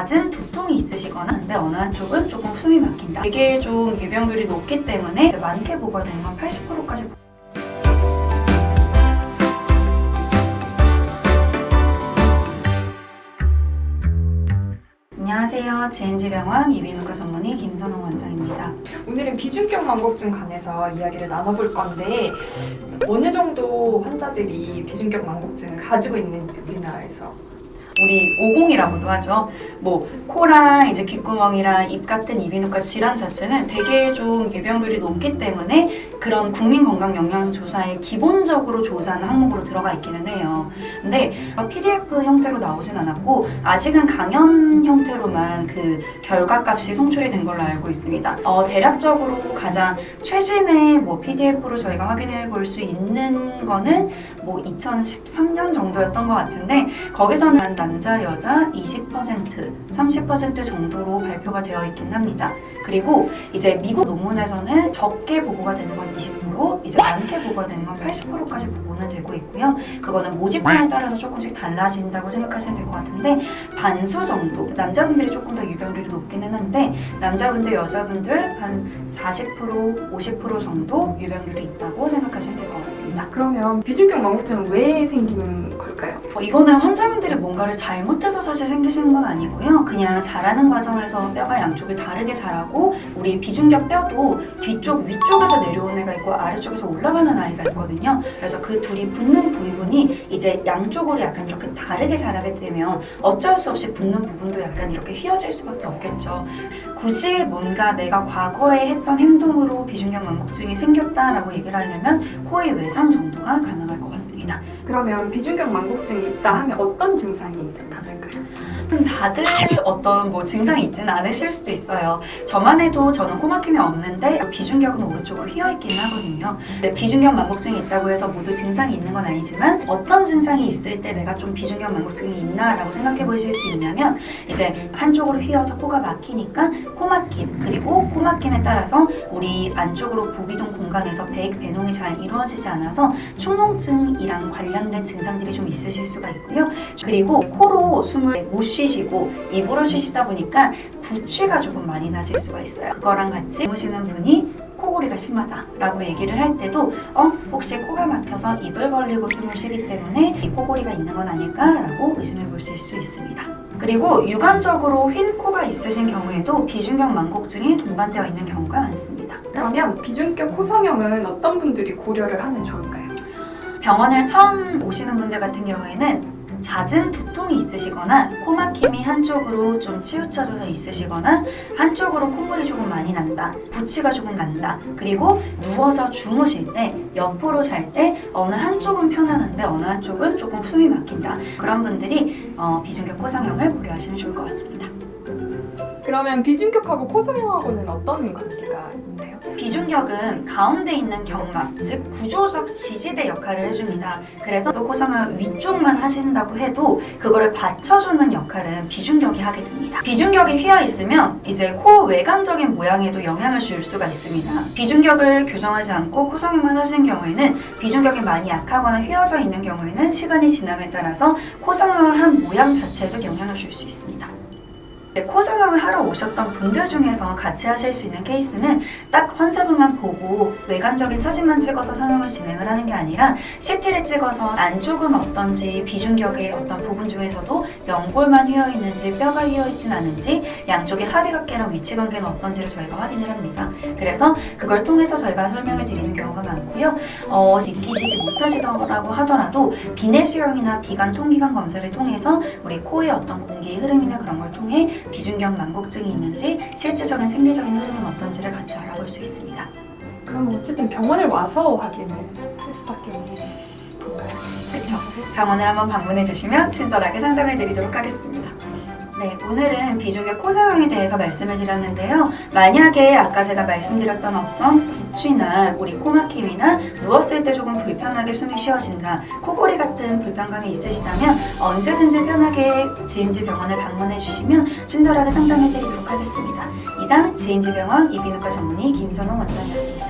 잦은 두통이 있으시거나 근데 어느 한쪽은 조금 숨이 막힌다. 이게 좀 유병률이 높기 때문에 이제 많게 보고가 되는 건 80%까지. 안녕하세요. GNG병원 이비인후과 전문의 김선홍 원장입니다. 오늘은 비중격 망곡증 관해서 이야기를 나눠볼 건데 어느 정도 환자들이 비중격 망곡증을 가지고 있는지 우리나라에서 우리 50이라고도 하죠. 뭐 코랑 이제 귓구멍이랑 입 같은 이비인후과 질환 자체는 되게 좀 유병률이 높기 때문에 그런 국민건강영양조사에 기본적으로 조사하는 항목으로 들어가 있기는 해요. 근데 PDF 형태로 나오진 않았고 아직은 강연 형태로만 그 결과값이 송출이 된 걸로 알고 있습니다. 대략적으로 가장 최신의 뭐 PDF로 저희가 확인해 볼 수 있는 거는 뭐 2013년 정도였던 것 같은데 거기서는 남자, 여자 20%, 30% 정도로 발표가 되어 있긴 합니다. 그리고 이제 미국 논문에서는 적게 보고가 되는 건 20%, 이제 많게 보고가 되는 건 80%까지 보고는 되고 있고요. 그거는 모집판에 따라서 조금씩 달라진다고 생각하시면 될 것 같은데 반수 정도, 남자분들이 조금 더 유병률이 높기는 한데 남자분들, 여자분들 한 40%, 50% 정도 유병률이 있다고 생각하시면 될 것 같습니다. 그러면 비중격 망곡증은 왜 생기는 걸까요? 이거는 환자분들이 뭔가를 잘못해서 사실 생기시는 건 아니고요. 그냥 자라는 과정에서 뼈가 양쪽이 다르게 자라고 우리 비중격 뼈도 뒤쪽, 위쪽에서 내려오는 애가 있고 아래쪽에서 올라가는 아이가 있거든요. 그래서 그 둘이 붙는 부분이 이제 양쪽으로 약간 이렇게 다르게 자라게 되면 어쩔 수 없이 붙는 부분도 약간 이렇게 휘어질 수밖에 없겠죠. 굳이 뭔가 내가 과거에 했던 행동으로 비중격 망곡증이 생겼다라고 얘기를 하려면 코의 외상 정도가 가능할 것 같습니다. 그러면 비중격 망곡증이 있다 하면 어떤 증상이 나타날까요? 다들 어떤 뭐 증상이 있지는 않으실 수도 있어요. 저만 해도 저는 코막힘이 없는데 비중격은 오른쪽으로 휘어있기는 하거든요. 근데 비중격 망곡증이 있다고 해서 모두 증상이 있는 건 아니지만 어떤 증상이 있을 때 내가 좀 비중격 망곡증이 있나 라고 생각해 보실 수 있냐면 이제 한쪽으로 휘어서 코가 막히니까 코막힘, 그리고 코막힘에 따라서 우리 안쪽으로 부비동 공간에서 배농이 잘 이루어지지 않아서 축농증이랑 관련된 증상들이 좀 있으실 수가 있고요. 그리고 코로 숨을 못 쉬시고 입으로 쉬시다 보니까 구취가 조금 많이 나실 수가 있어요. 그거랑 같이 주무시는 분이 코골이가 심하다라고 얘기를 할 때도 혹시 코가 막혀서 입을 벌리고 숨을 쉬기 때문에 이 코골이가 있는 건 아닐까라고 의심해 보실 수 있습니다. 그리고 유관적으로 휜 코가 있으신 경우에도 비중격 망곡증이 동반되어 있는 경우가 많습니다. 그러면 비중격 코 성형은 어떤 분들이 고려를 하면 좋을까요? 병원을 처음 오시는 분들 같은 경우에는 잦은 두통이 있으시거나 코막힘이 한쪽으로 좀 치우쳐져서 있으시거나 한쪽으로 콧물이 조금 많이 난다, 구취가 조금 난다, 그리고 누워서 주무실 때 옆으로 잘 때 어느 한쪽은 편안한데 어느 한쪽은 조금 숨이 막힌다, 그런 분들이 비중격 코성형을 고려하시면 좋을 것 같습니다. 그러면 비중격하고 코 성형하고는 어떤 관계가 있나요? 비중격은 가운데 있는 경막, 즉 구조적 지지대 역할을 해줍니다. 그래서 코성형을 위쪽만 하신다고 해도 그거를 받쳐주는 역할은 비중격이 하게 됩니다. 비중격이 휘어있으면 이제 코 외관적인 모양에도 영향을 줄 수가 있습니다. 비중격을 교정하지 않고 코성형만 하시는 경우에는 비중격이 많이 약하거나 휘어져 있는 경우에는 시간이 지남에 따라서 코성형을 한 모양 자체에도 영향을 줄 수 있습니다. 코성형을 하러 오셨던 분들 중에서 같이 하실 수 있는 케이스는 딱 환자분만 보고 외관적인 사진만 찍어서 성형을 진행을 하는 게 아니라 CT를 찍어서 안쪽은 어떤지, 비중격의 어떤 부분 중에서도 연골만 휘어있는지 뼈가 휘어있진 않은지 양쪽의 합의각계랑 위치관계는 어떤지를 저희가 확인을 합니다. 그래서 그걸 통해서 저희가 설명을 드리는 경우가 많고요. 느끼시지 못하시더라고 하더라도 비내시경이나 비관 통기관 검사를 통해서 우리 코의 어떤 공기의 흐름이나 그런 걸 통해 비중격 망곡증이 있는지 실제적인 생리적인 흐름은 어떤지를 같이 알아볼 수 있습니다. 그럼 어쨌든 병원을 와서 확인을 할 수밖에 없는 건가요? 그렇죠. 병원을 한번 방문해 주시면 친절하게 상담해 드리도록 하겠습니다. 네, 오늘은 비중격 코성형에 대해서 말씀을 드렸는데요. 만약에 아까 제가 말씀드렸던 어떤 구취나 우리 코막힘이나 누웠을 때 조금 불편하게 숨이 쉬어진다, 코골이 같은 불편감이 있으시다면 언제든지 편하게 GNG 병원을 방문해 주시면 친절하게 상담해 드리도록 하겠습니다. 이상 GNG 병원 이비인후과 전문의 김선홍 원장이었습니다.